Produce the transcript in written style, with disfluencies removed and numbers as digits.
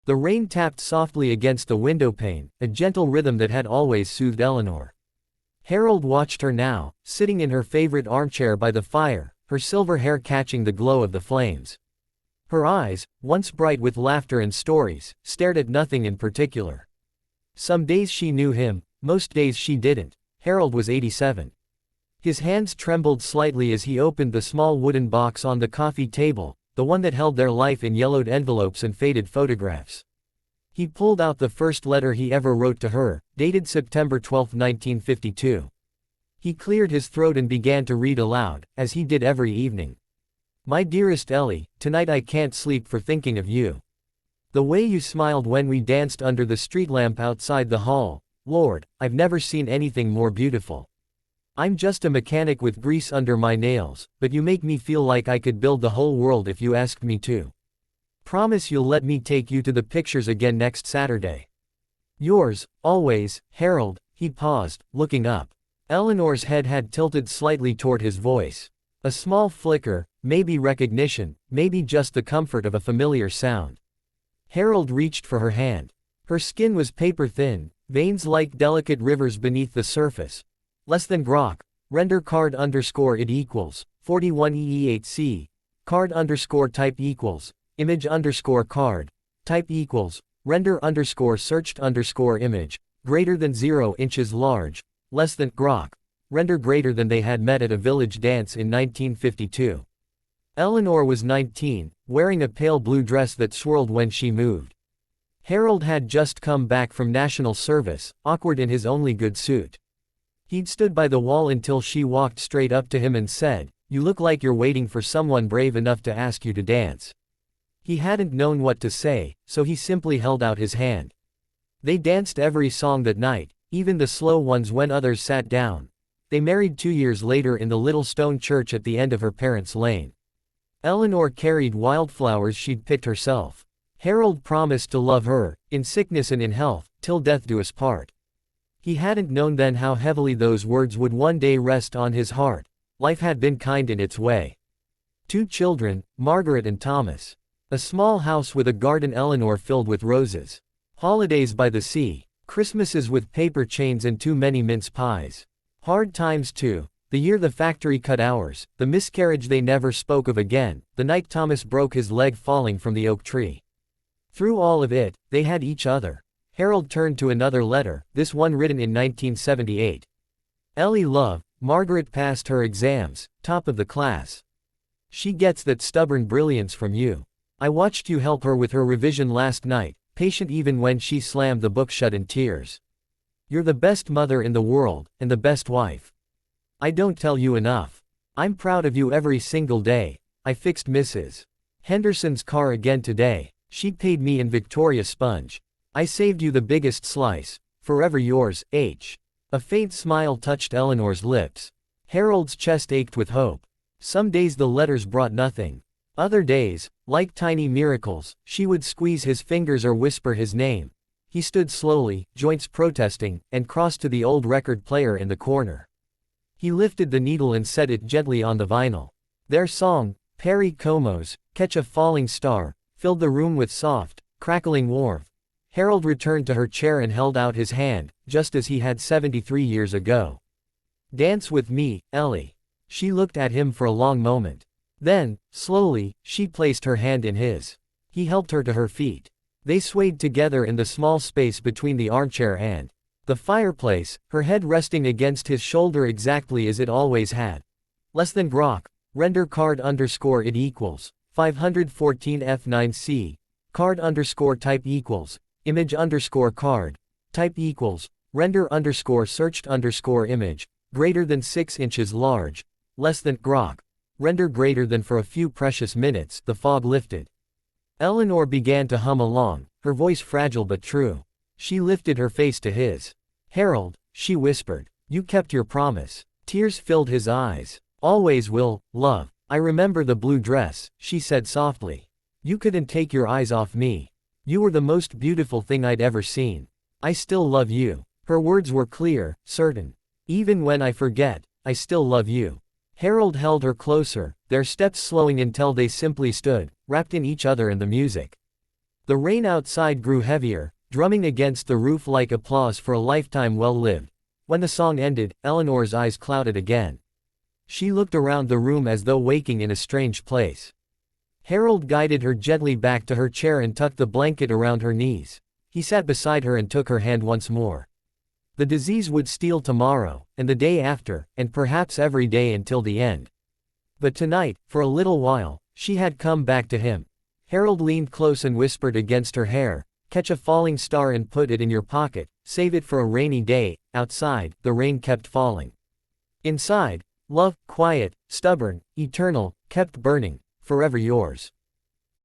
The rain tapped softly against the windowpane, a gentle rhythm that had always soothed Eleanor. Harold watched her now, sitting in her favorite armchair by the fire, her silver hair catching the glow of the flames. Her eyes, once bright with laughter and stories, stared at nothing in particular. Some days she knew him, most days she didn't. Harold was 87. His hands trembled slightly as he opened the small wooden box on the coffee table, the one that held their life in yellowed envelopes and faded photographs. He pulled out the first letter he ever wrote to her, dated September 12, 1952. He cleared his throat and began to read aloud, as he did every evening. My dearest Ellie, tonight I can't sleep for thinking of you. The way you smiled when we danced under the street lamp outside the hall, Lord, I've never seen anything more beautiful. I'm just a mechanic with grease under my nails, but you make me feel like I could build the whole world if you asked me to. Promise you'll let me take you to the pictures again next Saturday. Yours, always, Harold. He paused, looking up. Eleanor's head had tilted slightly toward his voice. A small flicker, maybe recognition, maybe just the comfort of a familiar sound. Harold reached for her hand. Her skin was paper-thin, veins like delicate rivers beneath the surface. Less than grok, render card underscore it equals, 41 EE8C, card underscore type equals, image underscore card, type equals, render underscore searched underscore image, greater than 0 inches large, less than grok, render greater than. They had met at a village dance in 1952. Eleanor was 19, wearing a pale blue dress that swirled when she moved. Harold had just come back from national service, awkward in his only good suit. He'd stood by the wall until she walked straight up to him and said, "You look like you're waiting for someone brave enough to ask you to dance." He hadn't known what to say, so he simply held out his hand. They danced every song that night, even the slow ones when others sat down. They married 2 years later in the little stone church at the end of her parents' lane. Eleanor carried wildflowers she'd picked herself. Harold promised to love her, in sickness and in health, till death do us part. He hadn't known then how heavily those words would one day rest on his heart. Life had been kind in its way. 2 children, Margaret and Thomas. A small house with a garden Eleanor filled with roses. Holidays by the sea. Christmases with paper chains and too many mince pies. Hard times too. The year the factory cut hours, the miscarriage they never spoke of again, the night Thomas broke his leg falling from the oak tree. Through all of it, they had each other. Harold turned to another letter, this one written in 1978. Ellie love, Margaret passed her exams, top of the class. She gets that stubborn brilliance from you. I watched you help her with her revision last night, patient even when she slammed the book shut in tears. You're the best mother in the world, and the best wife. I don't tell you enough. I'm proud of you every single day. I fixed Mrs. Henderson's car again today. She paid me in Victoria sponge. I saved you the biggest slice. Forever yours, H. A faint smile touched Eleanor's lips. Harold's chest ached with hope. Some days the letters brought nothing. Other days, like tiny miracles, she would squeeze his fingers or whisper his name. He stood slowly, joints protesting, and crossed to the old record player in the corner. He lifted the needle and set it gently on the vinyl. Their song, Perry Como's, Catch a Falling Star, filled the room with soft, crackling warmth. Harold returned to her chair and held out his hand, just as he had 73 years ago. Dance with me, Ellie. She looked at him for a long moment. Then, slowly, she placed her hand in his. He helped her to her feet. They swayed together in the small space between the armchair and the fireplace, her head resting against his shoulder exactly as it always had. Less than grok, render card underscore it equals, 514 F9C, card underscore type equals, image underscore card, type equals, render underscore searched underscore image, greater than 6 inches large, less than grok, render greater than. For a few precious minutes, the fog lifted. Eleanor began to hum along, her voice fragile but true. She lifted her face to his. Harold, she whispered, you kept your promise. Tears filled his eyes. Always will, love. I remember the blue dress, she said softly. You couldn't take your eyes off me. You were the most beautiful thing I'd ever seen. I still love you. Her words were clear, certain. Even when I forget, I still love you. Harold held her closer, their steps slowing until they simply stood, wrapped in each other and the music. The rain outside grew heavier, drumming against the roof like applause for a lifetime well lived. When the song ended, Eleanor's eyes clouded again. She looked around the room as though waking in a strange place. Harold guided her gently back to her chair and tucked the blanket around her knees. He sat beside her and took her hand once more. The disease would steal tomorrow, and the day after, and perhaps every day until the end. But tonight, for a little while, she had come back to him. Harold leaned close and whispered against her hair, "Catch a falling star and put it in your pocket, save it for a rainy day." Outside, the rain kept falling. Inside, love, quiet, stubborn, eternal, kept burning. Forever yours.